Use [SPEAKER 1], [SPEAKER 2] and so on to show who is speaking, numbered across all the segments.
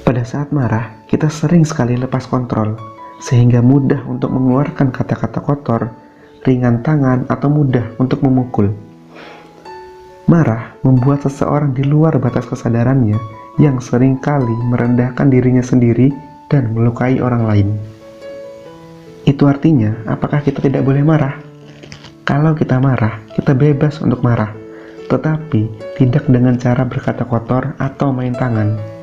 [SPEAKER 1] Pada saat marah, kita sering sekali lepas kontrol, sehingga mudah untuk mengeluarkan kata-kata kotor, ringan tangan, atau mudah untuk memukul. Marah membuat seseorang di luar batas kesadarannya yang seringkali merendahkan dirinya sendiri dan melukai orang lain. Itu artinya, apakah kita tidak boleh marah? Kalau kita marah, kita bebas untuk marah, tetapi tidak dengan cara berkata kotor atau main tangan.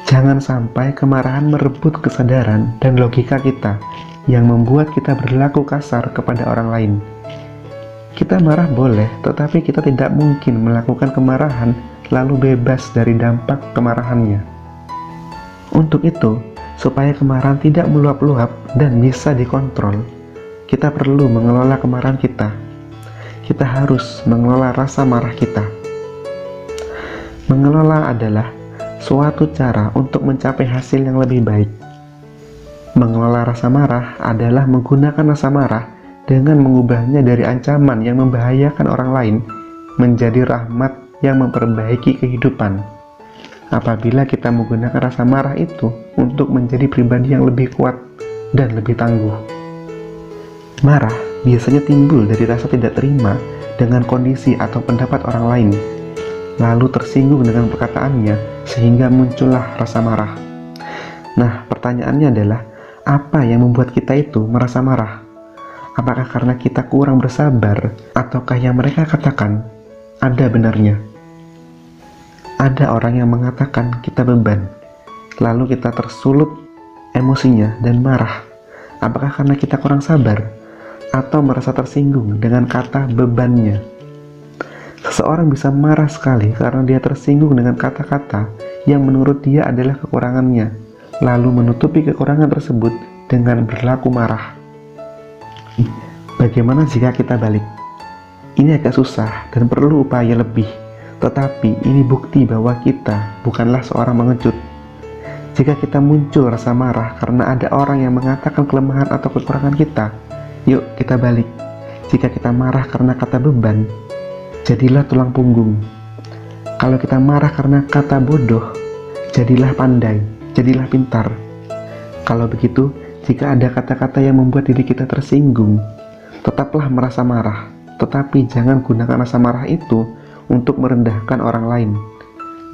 [SPEAKER 1] Jangan sampai kemarahan merebut kesadaran dan logika kita yang membuat kita berlaku kasar kepada orang lain. Kita marah boleh, tetapi kita tidak mungkin melakukan kemarahan lalu bebas dari dampak kemarahannya. Untuk itu, supaya kemarahan tidak meluap-luap dan bisa dikontrol, kita perlu mengelola kemarahan kita. Kita harus mengelola rasa marah kita. Mengelola adalah suatu cara untuk mencapai hasil yang lebih baik. Mengelola rasa marah adalah menggunakan rasa marah dengan mengubahnya dari ancaman yang membahayakan orang lain menjadi rahmat yang memperbaiki kehidupan. Apabila kita menggunakan rasa marah itu untuk menjadi pribadi yang lebih kuat dan lebih tangguh. Marah biasanya timbul dari rasa tidak terima dengan kondisi atau pendapat orang lain, lalu tersinggung dengan perkataannya sehingga muncullah rasa marah. Nah, pertanyaannya adalah, apa yang membuat kita itu merasa marah? Apakah karena kita kurang bersabar, ataukah yang mereka katakan ada benarnya? Ada orang yang mengatakan kita beban, lalu kita tersulut emosinya dan marah. Apakah karena kita kurang sabar, atau merasa tersinggung dengan kata bebannya? Seseorang bisa marah sekali karena dia tersinggung dengan kata-kata yang menurut dia adalah kekurangannya, lalu menutupi kekurangan tersebut dengan berlaku marah. Bagaimana jika kita balik? Ini agak susah dan perlu upaya lebih, tetapi ini bukti bahwa kita bukanlah seorang mengecut. Jika kita muncul rasa marah karena ada orang yang mengatakan kelemahan atau kekurangan kita, yuk kita balik. Jika kita marah karena kata beban, jadilah tulang punggung. Kalau kita marah karena kata bodoh, jadilah pandai, jadilah pintar. Kalau begitu, jika ada kata-kata yang membuat diri kita tersinggung, tetaplah merasa marah, tetapi jangan gunakan rasa marah itu untuk merendahkan orang lain,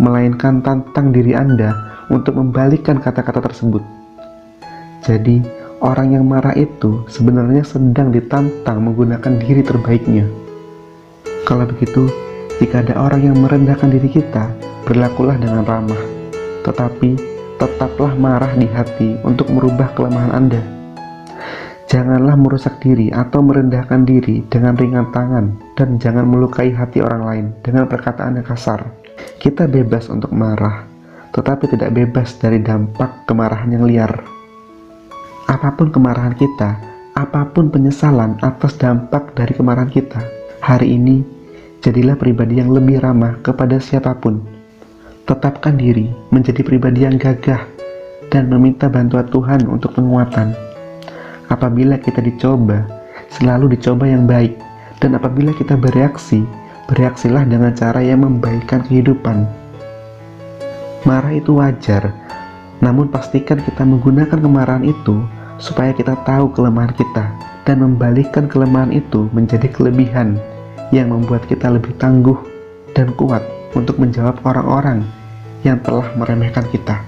[SPEAKER 1] melainkan tantang diri Anda untuk membalikkan kata-kata tersebut. Jadi, orang yang marah itu sebenarnya sedang ditantang menggunakan diri terbaiknya. Kalau begitu, jika ada orang yang merendahkan diri kita, berlakulah dengan ramah, tetapi tetaplah marah di hati untuk merubah kelemahan Anda. Janganlah merusak diri atau merendahkan diri dengan ringan tangan, dan jangan melukai hati orang lain dengan perkataan yang kasar. Kita bebas untuk marah, tetapi tidak bebas dari dampak kemarahan yang liar. Apapun kemarahan kita, apapun penyesalan atas dampak dari kemarahan kita, hari ini jadilah pribadi yang lebih ramah kepada siapapun. Tetapkan diri menjadi pribadi yang gagah dan meminta bantuan Tuhan untuk penguatan. Apabila kita dicoba, selalu dicoba yang baik, dan apabila kita bereaksi, bereaksilah dengan cara yang membaikkan kehidupan. Marah itu wajar, namun pastikan kita menggunakan kemarahan itu supaya kita tahu kelemahan kita dan membalikkan kelemahan itu menjadi kelebihan yang membuat kita lebih tangguh dan kuat untuk menjawab orang-orang yang telah meremehkan kita.